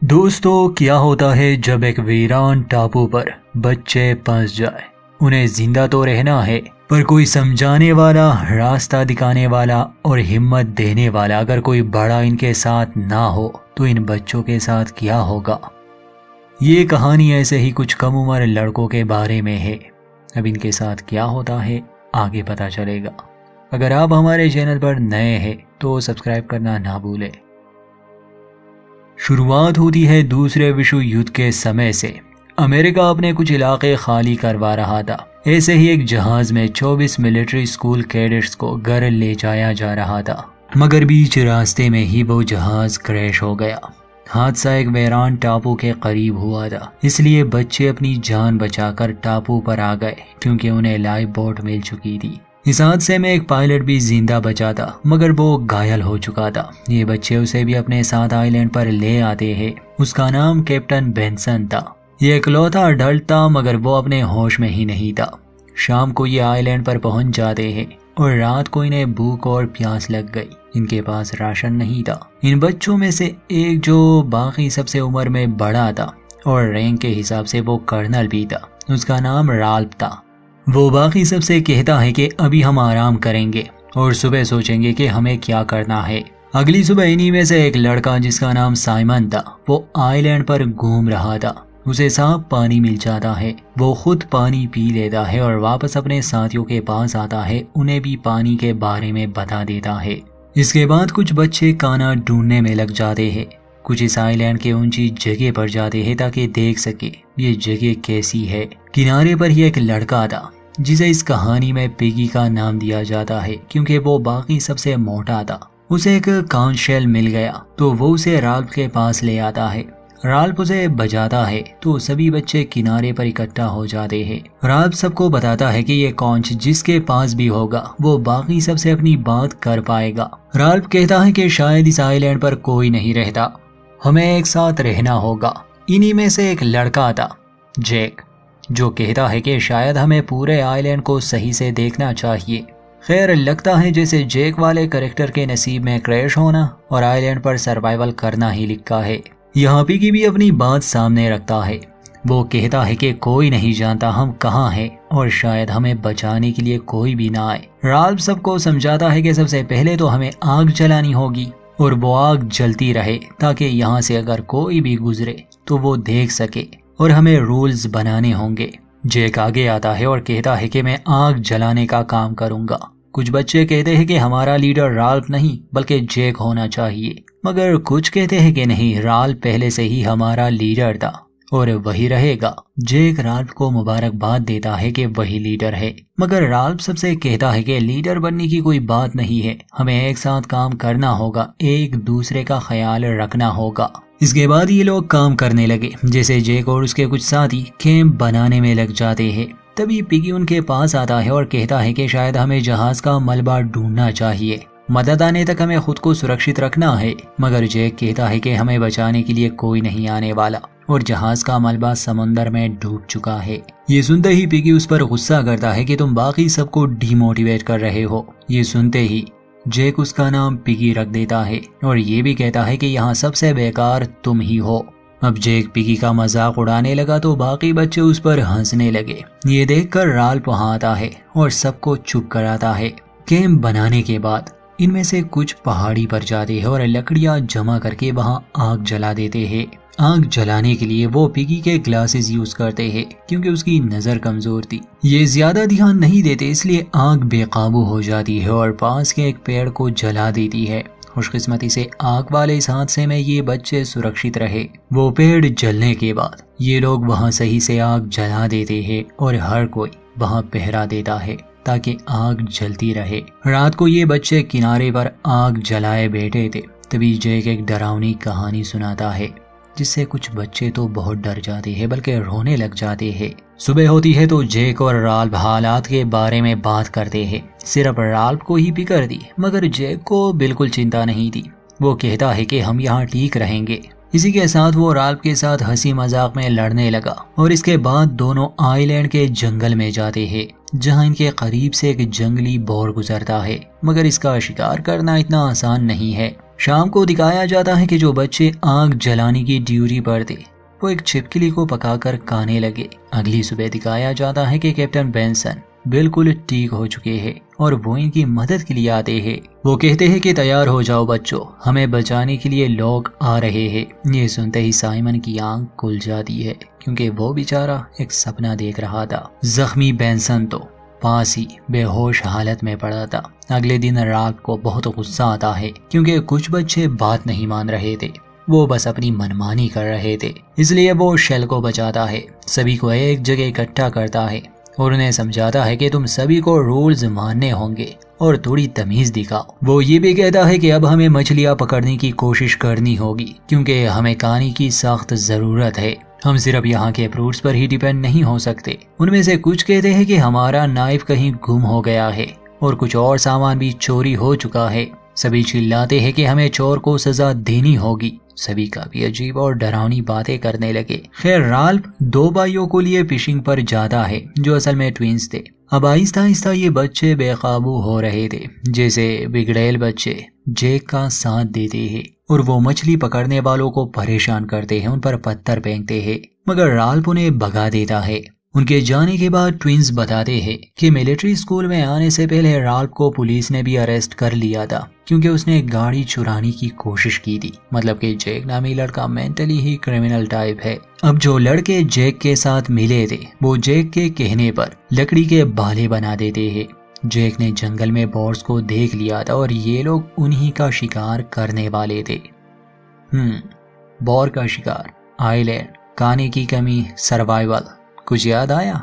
दोस्तों, क्या होता है जब एक वीरान टापू पर बच्चे फंस जाए। उन्हें जिंदा तो रहना है, पर कोई समझाने वाला, रास्ता दिखाने वाला और हिम्मत देने वाला अगर कोई बड़ा इनके साथ ना हो तो इन बच्चों के साथ क्या होगा। ये कहानी ऐसे ही कुछ कम उम्र लड़कों के बारे में है। अब इनके साथ क्या होता है आगे पता चलेगा। अगर आप हमारे चैनल पर नए हैं तो सब्सक्राइब करना ना भूलें। शुरुआत होती है दूसरे विश्व युद्ध के समय से। अमेरिका अपने कुछ इलाके खाली करवा रहा था। ऐसे ही एक जहाज में 24 मिलिट्री स्कूल कैडेट्स को घर ले जाया जा रहा था, मगर बीच रास्ते में ही वो जहाज क्रैश हो गया। हादसा एक वीरान टापू के करीब हुआ था, इसलिए बच्चे अपनी जान बचाकर टापू पर आ गए क्योंकि उन्हें लाइफ बोट मिल चुकी थी। इस हादसे में एक पायलट भी जिंदा बचा था, मगर वो घायल हो चुका था। ये बच्चे उसे भी अपने साथ आइलैंड पर ले आते हैं। उसका नाम कैप्टन बेंसन था। ये इकलौता अडल्ट था, मगर वो अपने होश में ही नहीं था। शाम को ये आइलैंड पर पहुंच जाते हैं और रात को इन्हें भूख और प्यास लग गई। इनके पास राशन नहीं था। इन बच्चों में से एक, जो बाकी सबसे उम्र में बड़ा था और रैंक के हिसाब से वो कर्नल भी था, उसका नाम राल्फ था। वो बाकी सबसे कहता है कि अभी हम आराम करेंगे और सुबह सोचेंगे कि हमें क्या करना है। अगली सुबह इन्हीं में से एक लड़का, जिसका नाम साइमन था, वो आइलैंड पर घूम रहा था। उसे साफ पानी मिल जाता है। वो खुद पानी पी लेता है और वापस अपने साथियों के पास आता है। उन्हें भी पानी के बारे में बता देता है। इसके बाद कुछ बच्चे खाना ढूंढने में लग जाते हैं। कुछ इस आइलैंड के ऊंची जगह पर जाते हैं ताकि देख सके ये जगह कैसी है। किनारे पर ही एक लड़का था जिसे इस कहानी में पिगी का नाम दिया जाता है क्योंकि वो बाकी सबसे मोटा था। उसे एक कांच शेल मिल गया तो वो उसे राल्फ के पास ले आता है। राल्फ उसे बजाता है तो सभी बच्चे किनारे पर इकट्ठा हो जाते हैं। राल्फ सबको बताता है कि ये कांच जिसके पास भी होगा वो बाकी सबसे अपनी बात कर पाएगा। राल्फ कहता है कि शायद इस आइलैंड पर कोई नहीं रहता, हमें एक साथ रहना होगा। इन्हीं में से एक लड़का था, जैक, जो कहता है कि शायद हमें पूरे आइलैंड को सही से देखना चाहिए। खैर, लगता है जैसे जैक वाले कैरेक्टर के नसीब में क्रैश होना और आइलैंड पर सर्वाइवल करना ही लिखा है। यहाँ पिगी भी अपनी बात सामने रखता है। वो कहता है कि कोई नहीं जानता हम कहाँ हैं और शायद हमें बचाने के लिए कोई भी ना आए। राल्फ सबको समझाता है कि सबसे पहले तो हमें आग जलानी होगी और वो आग जलती रहे ताकि यहाँ से अगर कोई भी गुजरे तो वो देख सके, और हमें रूल्स बनाने होंगे। जैक आगे आता है और कहता है कि मैं आग जलाने का काम करूंगा। कुछ बच्चे कहते हैं कि हमारा लीडर राल्फ नहीं बल्कि जैक होना चाहिए, मगर कुछ कहते हैं कि नहीं, राल्फ पहले से ही हमारा लीडर था और वही रहेगा। जैक राल्फ को मुबारकबाद देता है कि वही लीडर है, मगर राल्फ सबसे कहता है कि लीडर बनने की कोई बात नहीं है, हमें एक साथ काम करना होगा, एक दूसरे का ख्याल रखना होगा। इसके बाद ये लोग काम करने लगे। जैसे जैक और उसके कुछ साथी कैंप बनाने में लग जाते हैं, तभी पिगी उनके पास आता है और कहता है कि शायद हमें जहाज का मलबा ढूंढना चाहिए, मदद आने तक हमें खुद को सुरक्षित रखना है। मगर जैक कहता है कि हमें बचाने के लिए कोई नहीं आने वाला और जहाज का मलबा समंदर में डूब चुका है। ये सुनते ही पिगी उस पर गुस्सा करता है कि तुम बाकी सबको डिमोटिवेट कर रहे हो। ये सुनते ही जैक उसका नाम पिगी रख देता है और ये भी कहता है कि यहाँ सबसे बेकार तुम ही हो। अब जैक पिगी का मजाक उड़ाने लगा तो बाकी बच्चे उस पर हंसने लगे। ये देखकर राल्फ वहाँ आता है और सबको चुप कराता है। कैंप बनाने के बाद इनमें से कुछ पहाड़ी पर जाते हैं और लकड़ियाँ जमा करके वहाँ आग जला देते हैं। आग जलाने के लिए वो पिगी के ग्लासेस यूज करते हैं क्योंकि उसकी नजर कमजोर थी। ये ज्यादा ध्यान नहीं देते, इसलिए आग बेकाबू हो जाती है और पास के एक पेड़ को जला देती है। खुशकिस्मती से आग वाले इस हादसे में ये बच्चे सुरक्षित रहे। वो पेड़ जलने के बाद ये लोग वहाँ सही से आग जला देते हैं और हर कोई वहाँ पहरा देता है ताकि आग जलती रहे। रात को ये बच्चे किनारे पर आग जलाए बैठे थे, तभी जैक एक डरावनी कहानी सुनाता है जिससे कुछ बच्चे तो बहुत डर जाते हैं बल्कि रोने लग जाते हैं। सुबह होती है तो जैक और राल्फ हालात के बारे में बात करते हैं। सिर्फ राल्फ को ही फिक्र थी, मगर जैक को बिल्कुल चिंता नहीं थी। वो कहता है कि हम यहाँ ठीक रहेंगे। इसी के साथ वो राल्फ के साथ हंसी मजाक में लड़ने लगा और इसके बाद दोनों आइलैंड के जंगल में जाते हैं जहाँ इनके करीब से एक जंगली बोर गुजरता है, मगर इसका शिकार करना इतना आसान नहीं है। शाम को दिखाया जाता है कि जो बच्चे आग जलाने की ड्यूटी पर थे वो एक छिपकली को पकाकर खाने लगे। अगली सुबह दिखाया जाता है कि कैप्टन बेंसन बिल्कुल ठीक हो चुके हैं और वो इनकी मदद के लिए आते हैं। वो कहते हैं कि तैयार हो जाओ बच्चों, हमें बचाने के लिए लोग आ रहे हैं। ये सुनते ही साइमन की आंख खुल जाती है क्योंकि वो बेचारा एक सपना देख रहा था। जख्मी बेंसन तो पास ही बेहोश हालत में पड़ा था। अगले दिन रात को बहुत गुस्सा आता है क्योंकि कुछ बच्चे बात नहीं मान रहे थे, वो बस अपनी मनमानी कर रहे थे। इसलिए वो शेल को बचाता है, सभी को एक जगह इकट्ठा करता है और उन्हें समझाता है कि तुम सभी को रूल्स मानने होंगे और थोड़ी तमीज दिखाओ। वो ये भी कहता है कि अब हमें मछलियां पकड़ने की कोशिश करनी होगी क्योंकि हमें खाने की सख्त जरूरत है। हम सिर्फ यहाँ के फ्रूट्स पर ही डिपेंड नहीं हो सकते। उनमें से कुछ कहते हैं कि हमारा नाइफ कहीं गुम हो गया है और कुछ और सामान भी चोरी हो चुका है। सभी चिल्लाते हैं कि हमें चोर को सजा देनी होगी। सभी काफी अजीब और डरावनी बातें करने लगे। खैर राल्फ दो भाइयों को लिए फिशिंग पर जाता है जो असल में ट्विंस थे। अब आहिस्ता आहिस्ता ये बच्चे बेकाबू हो रहे थे, जैसे बिगड़ैल बच्चे जेक का साथ देते हैं और वो मछली पकड़ने वालों को परेशान करते हैं, उन पर पत्थर फेंकते हैं, मगर राल्फ उन्हें भगा देता है। उनके जाने के बाद ट्विंस बताते हैं कि मिलिट्री स्कूल में आने से पहले राल्फ को पुलिस ने भी अरेस्ट कर लिया था क्योंकि उसने गाड़ी चुराने की कोशिश की थी। मतलब कि जेक नामी लड़का मेंटली ही क्रिमिनल टाइप है। अब जो लड़के जेक के साथ मिले थे वो जेक के कहने पर लकड़ी के भाले बना देते हैं। जेक ने जंगल में बॉर्स को देख लिया था और ये लोग उन्हीं का शिकार करने वाले थे। बॉर का शिकार, आइलैंड, खाने की कमी, सर्वाइवल, कुछ याद आया?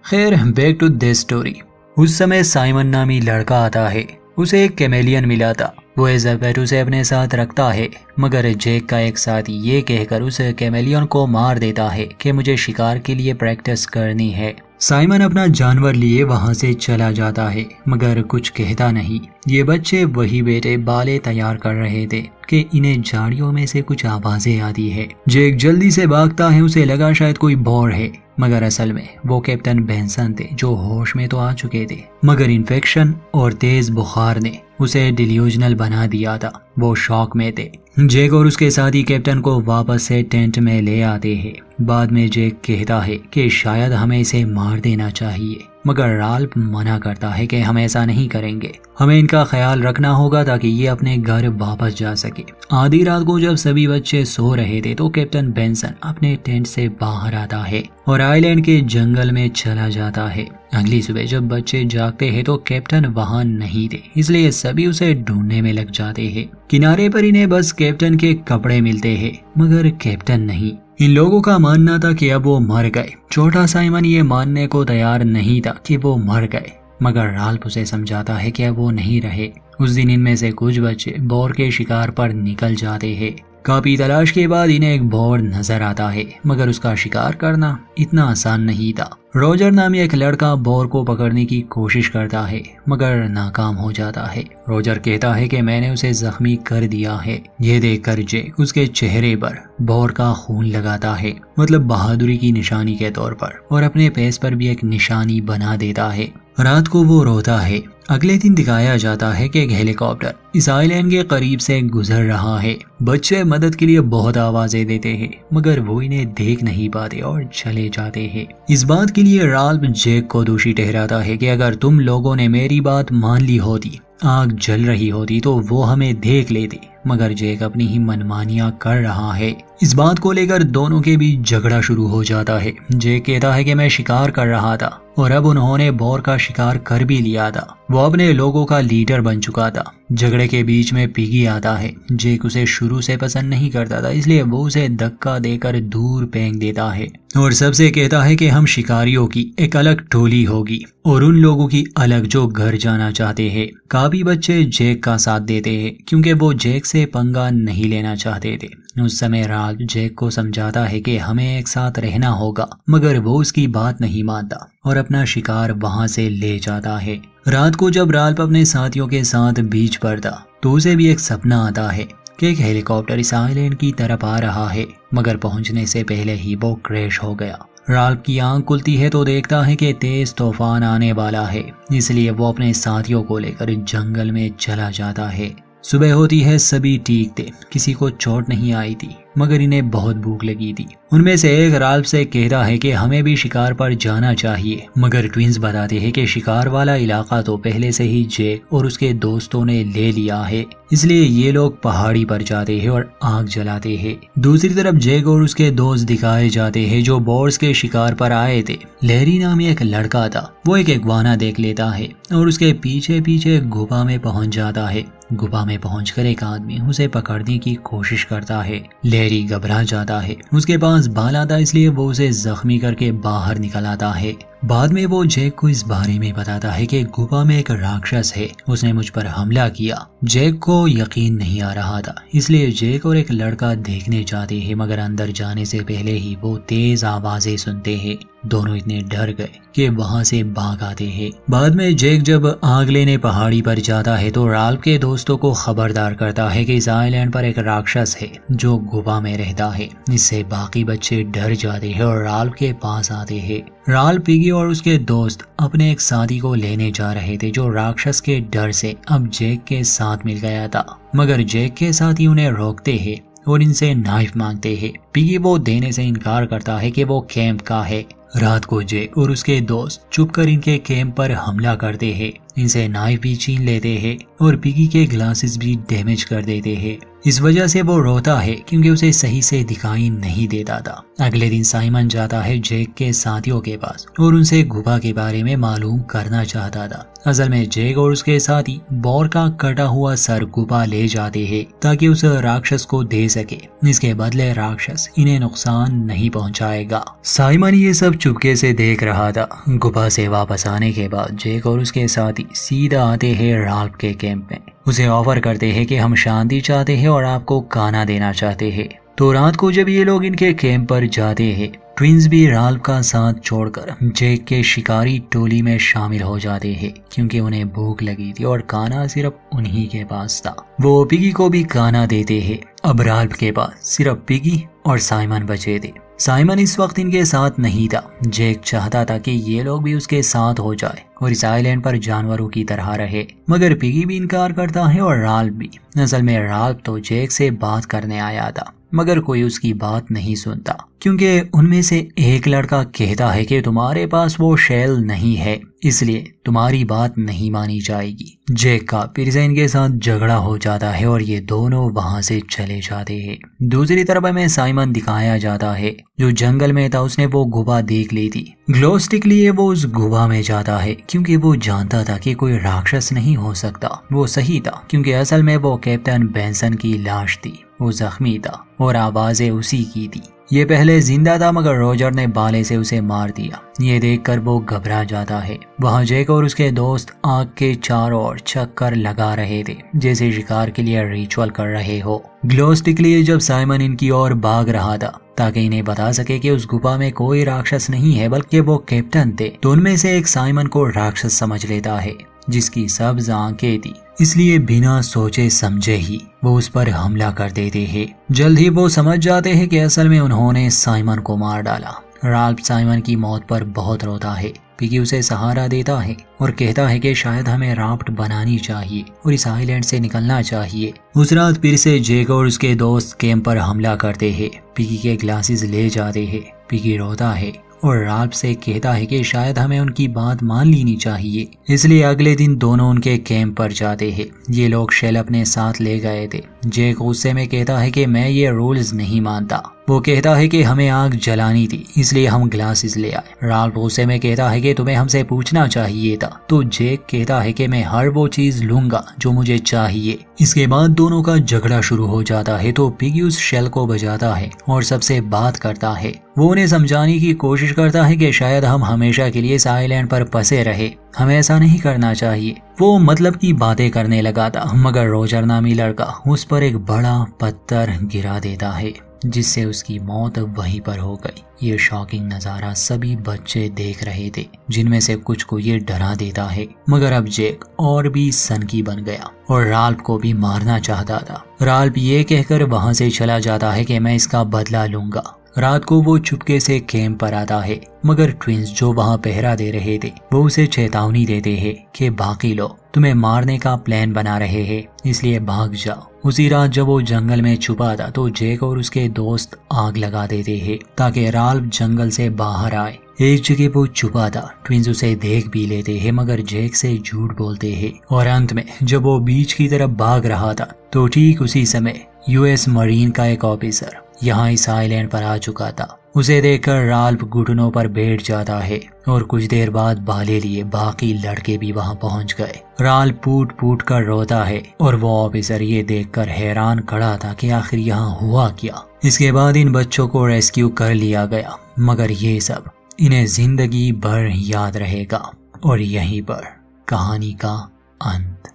खैर बैक टू दिस स्टोरी। उस समय साइमन नामी लड़का आता है, उसे एक कैमेलियन मिला था। वो एज अ पेट उसे अपने साथ रखता है, मगर जेक का एक साथी ये कहकर उस कैमेलियन को मार देता है कि मुझे शिकार के लिए प्रैक्टिस करनी है। साइमन अपना जानवर लिए वहां से चला जाता है मगर कुछ कहता नहीं। ये बच्चे वही बेटे बाले तैयार कर रहे थे कि इन्हें झाड़ियों में से कुछ आवाजें आती है। जेक जल्दी से भागता है, उसे लगा शायद कोई बॉर है, मगर असल में वो कैप्टन बेंसन थे जो होश में तो आ चुके थे, मगर इन्फेक्शन और तेज बुखार ने उसे डिल्यूजनल बना दिया था। वो शॉक में थे। जेक और उसके साथी कैप्टन को वापस से टेंट में ले आते हैं। बाद में जेक कहता है कि शायद हमें इसे मार देना चाहिए, मगर राल्फ मना करता है कि हम ऐसा नहीं करेंगे, हमें इनका ख्याल रखना होगा ताकि ये अपने घर वापस जा सके। आधी रात को जब सभी बच्चे सो रहे थे तो कैप्टन बेंसन अपने टेंट से बाहर आता है और आइलैंड के जंगल में चला जाता है। अगली सुबह जब बच्चे जागते हैं तो कैप्टन वहां नहीं थे, इसलिए सभी उसे ढूंढने में लग जाते हैं। किनारे पर इन्हें बस कैप्टन के कपड़े मिलते हैं, मगर कैप्टन नहीं। इन लोगों का मानना था कि अब वो मर गए। छोटा साइमन ये मानने को तैयार नहीं था कि वो मर गए, मगर राल्फ उसे समझाता है कि अब वो नहीं रहे। उस दिन इनमें से कुछ बच्चे बॉर के शिकार पर निकल जाते हैं। काफी तलाश के बाद इन्हें एक बॉर नजर आता है, मगर उसका शिकार करना इतना आसान नहीं था। रोजर नामी एक लड़का बॉर को पकड़ने की कोशिश करता है, मगर नाकाम हो जाता है। रोजर कहता है कि मैंने उसे जख्मी कर दिया है। यह देखकर जेक उसके चेहरे पर बॉर का खून लगाता है, मतलब बहादुरी की निशानी के तौर पर, और अपने पेस पर भी एक निशानी बना देता है। रात को वो रोता है। अगले दिन दिखाया जाता है कि एक हेलीकॉप्टर इस आइलैंड के करीब से गुजर रहा है। बच्चे मदद के लिए बहुत आवाजें देते हैं, मगर वो इन्हें देख नहीं पाते और चले जाते हैं। इस बात के लिए राल्फ जेक को दोषी ठहराता है कि अगर तुम लोगों ने मेरी बात मान ली होती, आग जल रही होती, तो वो हमें देख लेते, मगर जेक अपनी ही मनमानियां कर रहा है। इस बात को लेकर दोनों के बीच झगड़ा शुरू हो जाता है। जेक कहता है कि मैं शिकार कर रहा था और अब उन्होंने बॉर का शिकार कर भी लिया था। वो अपने लोगों का लीडर बन चुका था। झगड़े के बीच में पिगी आता है। जेक उसे शुरू से पसंद नहीं करता था, इसलिए वो उसे धक्का देकर दूर फेंक देता है और सबसे कहता है कि हम शिकारियों की एक अलग टोली होगी और उन लोगों की अलग जो घर जाना चाहते हैं। काफी बच्चे जेक का साथ देते हैं क्योंकि वो जेक से पंगा नहीं लेना चाहते थे। उस समय राल्फ जेक को समझाता है कि हमें एक साथ रहना होगा, मगर वो उसकी बात नहीं मानता और अपना शिकार वहां से ले जाता है। रात को जब राल्फ अपने साथियों के साथ बीच पर था तो उसे भी एक सपना आता है कि एक हेलीकॉप्टर इस आइलैंड की तरफ आ रहा है, मगर पहुंचने से पहले ही वो क्रैश हो गया। राल्फ की आंख खुलती है तो देखता है कि तेज तूफान आने वाला है, इसलिए वो अपने साथियों को लेकर जंगल में चला जाता है। सुबह होती है, सभी ठीक थे, किसी को चोट नहीं आई थी, मगर इन्हें बहुत भूख लगी थी। उनमें से एक राल्फ से कहता है कि हमें भी शिकार पर जाना चाहिए, मगर ट्विंस बताते हैं कि शिकार वाला इलाका तो पहले से ही जैक और उसके दोस्तों ने ले लिया है, इसलिए ये लोग पहाड़ी पर जाते हैं और आग जलाते हैं। दूसरी तरफ जैक और उसके दोस्त दिखाए जाते हैं जो बोर्स के शिकार पर आए थे। लैरी नामी एक लड़का था, वो एक इग्वाना देख लेता है और उसके पीछे पीछे गुफा में पहुंच जाता है। गुफा में पहुंचकर एक आदमी उसे पकड़ने की कोशिश करता है। लैरी घबरा जाता है, उसके पास बाल था इसलिए वो उसे जख्मी करके बाहर निकल आता है। बाद में वो जैक को इस बारे में बताता है कि गुफा में एक राक्षस है, उसने मुझ पर हमला किया। जैक को यकीन नहीं आ रहा था, इसलिए जैक और एक लड़का देखने जाते हैं, मगर अंदर जाने से पहले ही वो तेज आवाजें सुनते हैं। दोनों इतने डर गए कि वहां से भाग आते हैं। बाद में जैक जब आग लेने पहाड़ी पर जाता है तो राल्फ के दोस्तों को खबरदार करता है कि इस आइलैंड पर एक राक्षस है जो गुफा में रहता है। इससे बाकी बच्चे डर जाते हैं और राल्फ के पास आते हैं। राल्फ, पिगी और उसके दोस्त अपने एक साथी को लेने जा रहे थे जो राक्षस के डर से अब जैक के साथ मिल गया था, मगर जैक के साथी उन्हें रोकते हैं और इनसे नाइफ मांगते हैं। पिगी वो देने से इनकार करता है कि वो कैंप का है। रात को जैक और उसके दोस्त छुपकर इनके कैंप पर हमला करते हैं, इनसे नाइफ भी छीन लेते हैं और पिगी के ग्लासेस भी डैमेज कर देते हैं। इस वजह से वो रोता है क्योंकि उसे सही से दिखाई नहीं देता था। अगले दिन साइमन जाता है जैक के साथियों के पास और उनसे गुफा के बारे में मालूम करना चाहता था। असल में जैक और उसके साथी बोर का कटा हुआ सर गुफा ले जाते हैं ताकि उस राक्षस को दे सके। इसके बदले राक्षस इन्हें नुकसान नहीं पहुंचाएगा। साइमन ये सब चुपके से देख रहा था। गुफा से वापस आने के बाद जैक और उसके साथी सीधा आते हैं राल्फ के कैंप में। उसे ऑफर करते हैं कि हम शांति चाहते हैं और आपको खाना देना चाहते हैं। तो रात को जब ये लोग इनके कैंप पर जाते हैं, ट्विंस भी राल्फ का साथ छोड़कर जैक के शिकारी टोली में शामिल हो जाते हैं क्योंकि उन्हें भूख लगी थी और खाना सिर्फ उन्हीं के पास था। वो पिगी को भी खाना देते हैं। अब राल्फ के पास सिर्फ पिगी और साइमन बचे थे। साइमन इस वक्त इनके साथ नहीं था। जैक चाहता था कि ये लोग भी उसके साथ हो जाए और इस आइलैंड पर जानवरों की तरह रहे, मगर पिगी भी इनकार करता है और राल्फ भी। असल में राल्फ तो जैक से बात करने आया था, मगर कोई उसकी बात नहीं सुनता क्योंकि उनमें से एक लड़का कहता है कि तुम्हारे पास वो शेल नहीं है, इसलिए तुम्हारी बात नहीं मानी जाएगी। जैक का फिर से इनके साथ झगड़ा हो जाता है और ये दोनों वहां से चले जाते हैं। दूसरी तरफ हमें साइमन दिखाया जाता है जो जंगल में था। उसने वो गुफा देख ली थी। ग्लो स्टिक लिए वो उस गुफा में जाता है क्योंकि वो जानता था कि कोई राक्षस नहीं हो सकता। वो सही था क्योंकि असल में वो कैप्टन बेंसन की लाश थी। वो जख्मी था और आवाजें उसी की थी। ये पहले जिंदा था मगर रॉजर ने बाले से उसे मार दिया। ये देखकर वो घबरा जाता है। वहाँ जैक और उसके दोस्त आग के चारों ओर चक्कर लगा रहे थे जैसे शिकार के लिए रिचुअल कर रहे हो। ग्लो स्टिक लिए जब साइमन इनकी ओर भाग रहा था ताकि इन्हें बता सके कि उस गुफा में कोई राक्षस नहीं है बल्कि वो कैप्टन थे, तो उनमें से एक साइमन को राक्षस समझ लेता है जिसकी सब्ज आंखें थी, इसलिए बिना सोचे समझे ही वो उस पर हमला कर देते हैं। जल्द ही वो समझ जाते हैं कि असल में उन्होंने साइमन को मार डाला। राल्फ साइमन की मौत पर बहुत रोता है। पिगी उसे सहारा देता है और कहता है कि शायद हमें राफ्ट बनानी चाहिए और इस आइलैंड से निकलना चाहिए। उस रात फिर से जैक और उसके दोस्त कैंप पर हमला करते हैं। पिगी के ग्लासेस ले जाते हैं। पिगी रोता है और राल्फ से कहता है कि शायद हमें उनकी बात मान लेनी चाहिए। इसलिए अगले दिन दोनों उनके कैंप पर जाते हैं। ये लोग शेल अपने साथ ले गए थे। जैक गुस्से में कहता है कि मैं ये रूल्स नहीं मानता। वो कहता है कि हमें आग जलानी थी इसलिए हम ग्लासेस ले आए। राल्फ गुस्से में कहता है कि तुम्हें हमसे पूछना चाहिए था। तो जैक कहता है कि मैं हर वो चीज लूंगा जो मुझे चाहिए। इसके बाद दोनों का झगड़ा शुरू हो जाता है तो पिगी उस शेल को बजाता है और सबसे बात करता है। वो उन्हें समझाने की कोशिश करता है कि शायद हम हमेशा के लिए इस आइलैंड पर फंसे रहे, हमें ऐसा नहीं करना चाहिए। वो मतलब की बातें करने लगा था मगर रॉजर नामी लड़का उस पर एक बड़ा पत्थर गिरा देता है जिससे उसकी मौत वहीं पर हो गई। ये शॉकिंग नजारा सभी बच्चे देख रहे थे जिनमें से कुछ को ये डरा देता है, मगर अब जैक और भी सनकी बन गया और राल्फ को भी मारना चाहता था। राल्फ ये कहकर वहां से चला जाता है कि मैं इसका बदला लूंगा। रात को वो चुपके से कैंप पर आता है, मगर ट्विंस जो वहाँ पहरा दे रहे थे वो उसे चेतावनी देते हैं कि बाकी लोग तुम्हें मारने का प्लान बना रहे हैं, इसलिए भाग जाओ। उसी रात जब वो जंगल में छुपा था तो जैक और उसके दोस्त आग लगा देते हैं ताकि राल्फ जंगल से बाहर आए। एक जगह वो छुपा था, ट्विंस उसे देख भी लेते हैं मगर जैक से झूठ बोलते हैं और अंत में जब वो बीच की तरफ भाग रहा था तो ठीक उसी समय यूएस मरीन का एक ऑफिसर यहाँ इस आइलैंड पर आ चुका था। उसे देखकर राल्फ घुटनों पर बैठ जाता है और कुछ देर बाद भाले लिए बाकी लड़के भी वहां पहुंच गए। राल्फ फूट फूट कर रोता है और वो ऑफिसर ये देखकर हैरान खड़ा था कि आखिर यहाँ हुआ क्या। इसके बाद इन बच्चों को रेस्क्यू कर लिया गया, मगर ये सब इन्हें जिंदगी भर याद रहेगा। और यहीं पर कहानी का अंत।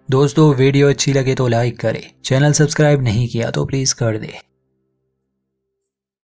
दोस्तों वीडियो अच्छी लगे तो लाइक करें, चैनल सब्सक्राइब नहीं किया तो प्लीज कर दे।